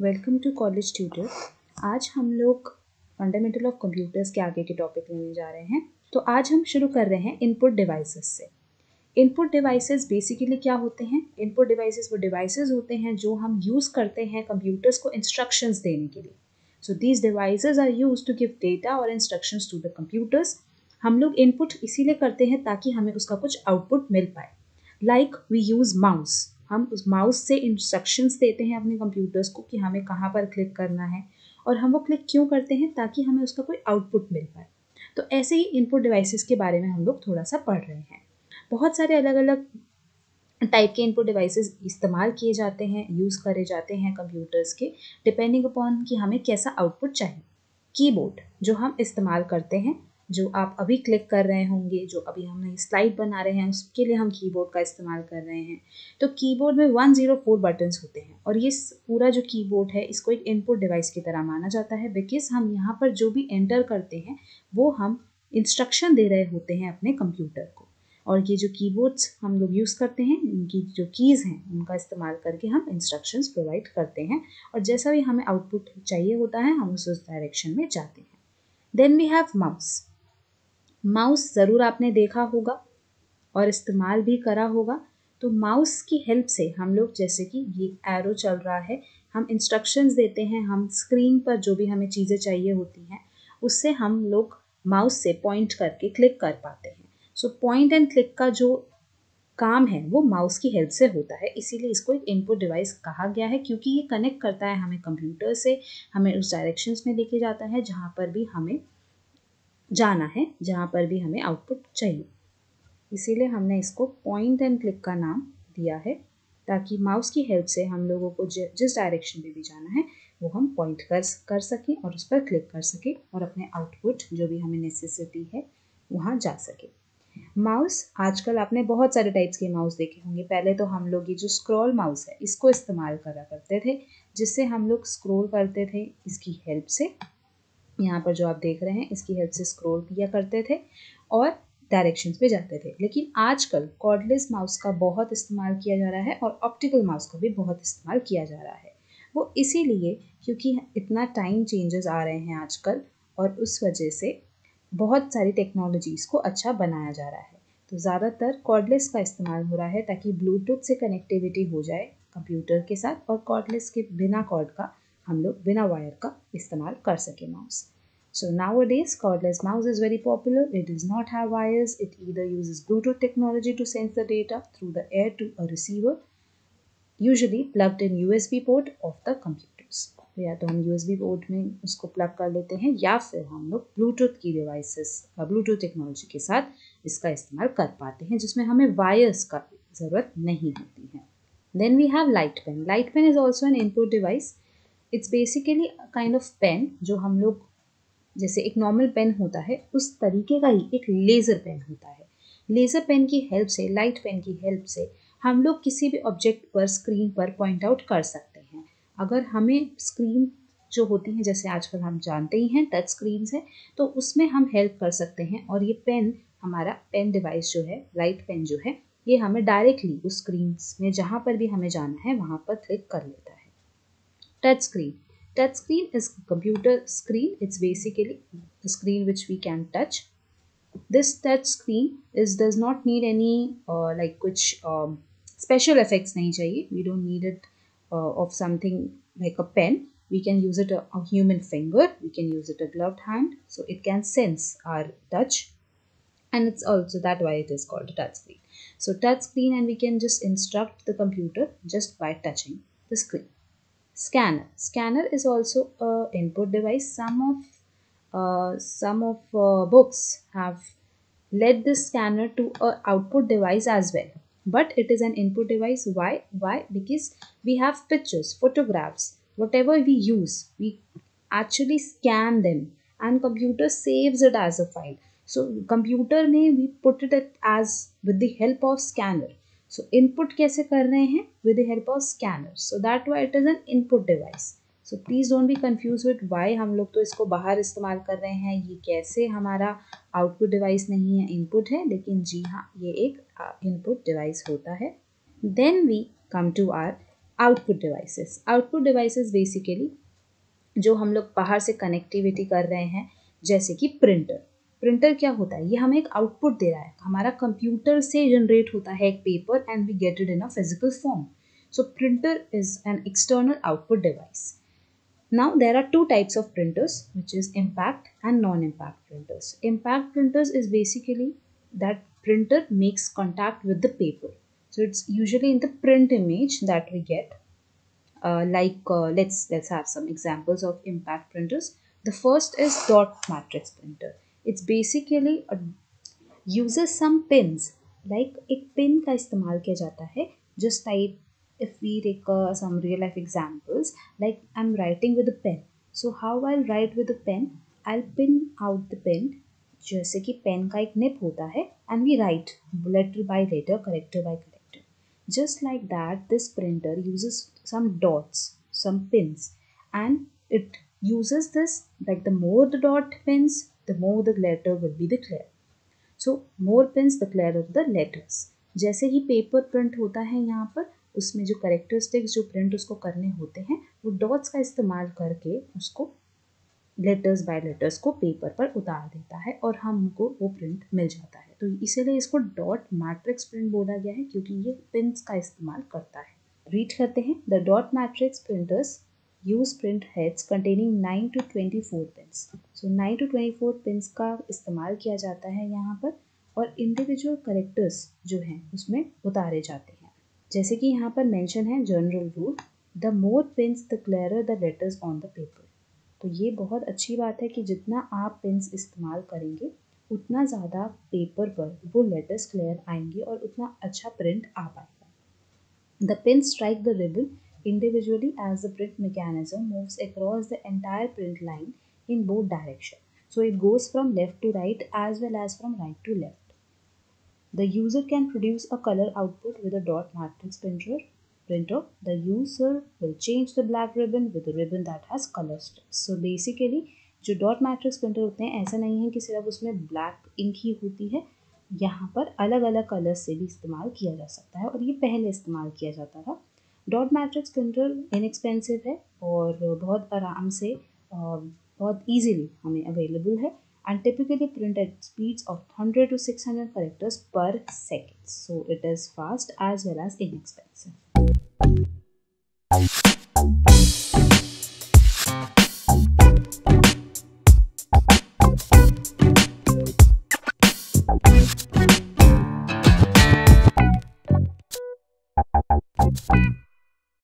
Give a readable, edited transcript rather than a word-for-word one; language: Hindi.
Welcome to college tutor. आज हम लोग फंडामेंटल ऑफ कंप्यूटर्स के आगे के टॉपिक लेने जा रहे हैं। तो आज हम शुरू कर रहे हैं इनपुट डिवाइसेस से। इनपुट डिवाइसेस बेसिकली क्या होते हैं? इनपुट डिवाइसेस वो डिवाइसेस होते हैं जो हम यूज़ करते हैं कंप्यूटर्स को इंस्ट्रक्शंस देने के लिए। So these devices are used to give data और इंस्ट्रक्शंस टू द कंप्यूटर्स। हम लोग इनपुट इसीलिए करते हैं ताकि हमें उसका कुछ आउटपुट मिल पाए। लाइक वी यूज़ माउस, हम उस माउस से इंस्ट्रक्शंस देते हैं अपने कंप्यूटर्स को कि हमें कहाँ पर क्लिक करना है, और हम वो क्लिक क्यों करते हैं? ताकि हमें उसका कोई आउटपुट मिल पाए। तो ऐसे ही इनपुट डिवाइसेस के बारे में हम लोग थोड़ा सा पढ़ रहे हैं। बहुत सारे अलग अलग टाइप के इनपुट डिवाइसेस इस्तेमाल किए जाते हैं, यूज़ करे जाते हैं कंप्यूटर्स के, डिपेंडिंग अपॉन कि हमें कैसा आउटपुट चाहिए। कीबोर्ड जो हम इस्तेमाल करते हैं, जो आप अभी क्लिक कर रहे होंगे, जो अभी हम नई स्लाइड बना रहे हैं, उसके लिए हम कीबोर्ड का इस्तेमाल कर रहे हैं। तो कीबोर्ड में 104 बटन्स होते हैं, और ये पूरा जो कीबोर्ड है इसको एक इनपुट डिवाइस की तरह माना जाता है, बिकॉज हम यहाँ पर जो भी एंटर करते हैं वो हम इंस्ट्रक्शन दे रहे होते हैं अपने कंप्यूटर को। और ये जो कीबोर्ड्स हम लोग यूज़ करते हैं, इनकी जो कीज़ हैं उनका इस्तेमाल करके हम इंस्ट्रक्शंस प्रोवाइड करते हैं, और जैसा भी हमें आउटपुट चाहिए होता है हम उस डायरेक्शन में जाते हैं। Then we have mouse. Mouse ज़रूर आपने देखा होगा और इस्तेमाल भी करा होगा। तो माउस की हेल्प से हम लोग, जैसे कि ये एरो चल रहा है, हम इंस्ट्रक्शंस देते हैं, हम स्क्रीन पर जो भी हमें चीज़ें चाहिए होती हैं उससे हम लोग माउस से पॉइंट करके क्लिक कर पाते हैं। सो पॉइंट एंड क्लिक का जो काम है वो माउस की हेल्प से होता है, इसीलिए इसको एक इनपुट डिवाइस कहा गया है, क्योंकि ये कनेक्ट करता है हमें कंप्यूटर से, हमें उस डायरेक्शंस में लेके जाता है जहाँ पर भी हमें जाना है, जहाँ पर भी हमें आउटपुट चाहिए। इसीलिए हमने इसको पॉइंट एंड क्लिक का नाम दिया है, ताकि माउस की हेल्प से हम लोगों को जिस डायरेक्शन में भी जाना है वो हम पॉइंट कर सकें और उस पर क्लिक कर सकें, और अपने आउटपुट जो भी हमें नेसेसिटी है वहाँ जा सके। माउस, आजकल आपने बहुत सारे टाइप्स के माउस देखे होंगे। पहले तो हम लोग ये जो स्क्रॉल माउस है इसको इस्तेमाल करा करते थे, जिससे हम लोग स्क्रॉल करते थे इसकी हेल्प से। यहाँ पर जो आप देख रहे हैं इसकी हेल्प से स्क्रॉल किया करते थे और डायरेक्शंस पे जाते थे। लेकिन आजकल कॉर्डलेस माउस का बहुत इस्तेमाल किया जा रहा है, और ऑप्टिकल माउस का भी बहुत इस्तेमाल किया जा रहा है। वो इसीलिए क्योंकि इतना टाइम चेंजेस आ रहे हैं आजकल, और उस वजह से बहुत सारी टेक्नोलॉजीज़ को अच्छा बनाया जा रहा है। तो ज़्यादातर कॉर्डलेस का इस्तेमाल हो रहा है, ताकि ब्लूटूथ से कनेक्टिविटी हो जाए कंप्यूटर के साथ, और कॉर्डलेस के बिना कॉर्ड का हम लोग बिना वायर का इस्तेमाल कर सके mouse. So nowadays cordless mouse is very popular. It does not have wires. It either uses Bluetooth technology to send the data through the air to a receiver, usually plugged in USB port of the computers. तो या तो हम USB पोर्ट में उसको प्लग कर लेते हैं, या फिर हम लोग ब्लूटूथ की डिवाइसेस ब्लूटूथ टेक्नोलॉजी के साथ इसका इस्तेमाल कर पाते हैं, जिसमें हमें वायर्स का ज़रूरत नहीं होती है। Then we have light pen. Light pen is also an input device. It's basically a kind of pen जो हम लोग, जैसे एक नॉर्मल पेन होता है उस तरीके का ही एक लेज़र पेन होता है। लेज़र पेन की हेल्प से, लाइट पेन की हेल्प से हम लोग किसी भी ऑब्जेक्ट पर स्क्रीन पर पॉइंट आउट कर सकते हैं। अगर हमें स्क्रीन जो होती हैं, जैसे आजकल हम जानते ही हैं टच स्क्रीन्स हैं, तो उसमें हम हेल्प कर सकते हैं, और ये पेन, हमारा पेन डिवाइस जो है, लाइट पेन जो है, ये हमें डायरेक्टली उस स्क्रीन में जहाँ पर भी हमें जाना है वहाँ पर क्लिक कर लेता है। Touch screen. Touch screen is computer screen. It's basically a screen which we can touch. This touch screen does not need any like कुछ special effects नहीं चाहिए. We don't need it of something like a pen. We can use it a human finger. We can use it a gloved hand. So it can sense our touch, and it's also that why it is called a touch screen. So touch screen, and we can just instruct the computer just by touching the screen. Scanner. Scanner is also a input device. Some of books have led this scanner to a output device as well, but it is an input device. Why? Because we have pictures, photographs, whatever we use, we actually scan them, and computer saves it as a file. So computer में we put it as with the help of scanner. So input कैसे कर रहे हैं? With the help of scanner. So that why it is an input device. So please don't be confused with why हम लोग तो इसको बाहर इस्तेमाल कर रहे हैं, ये कैसे हमारा आउटपुट डिवाइस नहीं है, इनपुट है। लेकिन जी हाँ, ये एक इनपुट डिवाइस होता है। Then we come to our output devices basically जो हम लोग बाहर से कनेक्टिविटी कर रहे हैं, जैसे कि प्रिंटर क्या होता है, ये हमें एक आउटपुट दे रहा है, हमारा कंप्यूटर से जनरेट होता है एक paper and we get it in a physical form. So printer is an external output device. Now there are two types of printers, which is impact and non-impact printers. Impact printers is basically that printer makes contact with the paper. So it's usually in the print image that we get. Let's have some examples of impact printers. The first is dot matrix printer. It's basically uses some pins. Like एक पिन का इस्तेमाल किया जाता है. Just type, if we take some real life examples, like I'm writing with a pen. So how I'll write with a pen? I'll pin out the pen, जैसे कि पेन का एक निप होता है, and we write letter by letter, character by character. Just like that, this printer uses some dots, some pins, and it uses this, like the more the dot pins, the more the letter will be the clear. So more pins the clearer the letters. जैसे ही पेपर प्रिंट होता है यहाँ पर, उसमें जो करेक्टरिस्टिक्स जो प्रिंट उसको करने होते हैं, वो डॉट्स का इस्तेमाल करके उसको लेटर्स बाय लेटर्स को पेपर पर उतार देता है और हमको वो प्रिंट मिल जाता है. तो इसीलिए इसको डॉट मैट्रिक्स प्रिंट बोला गया है, क्योंकि ये पिन्स का इस्तेमाल करता है. रीड करते हैं. The dot matrix printers use print heads containing 9 to 24 pins. So 9 to 24 pins का इस्तेमाल किया जाता है यहाँ पर, और इंडिविजुअल करेक्टर्स जो हैं उसमें उतारे जाते हैं. जैसे कि यहाँ पर मेंशन है general rule, the more pins the clearer the letters on the paper. तो ये बहुत अच्छी बात है कि जितना आप पिन्स इस्तेमाल करेंगे उतना ज़्यादा पेपर पर वो लेटर्स क्लियर आएंगे और उतना अच्छा प्रिंट आ पाएगा. The pins strike the ribbon individually as the print mechanism moves across the entire print line in both directions. So it goes from left to right as well as from right to left. The user can produce a color output with a dot matrix printer. The user will change the black ribbon with a ribbon that has color strips. So basically जो डॉट मैट्रिक्स प्रिंटर होते हैं, ऐसा नहीं है कि सिर्फ उसमें ब्लैक इंक ही होती है, यहाँ पर अलग अलग कलर्स से भी इस्तेमाल किया जा सकता है, और ये पहले इस्तेमाल किया जाता था. डॉट मैट्रिक्स प्रिंटर इनएक्सपेंसिव है और बहुत आराम से बहुत ईजीली हमें अवेलेबल है, and typically print at speeds of 100 to 600 characters per second. So it is fast as well as inexpensive.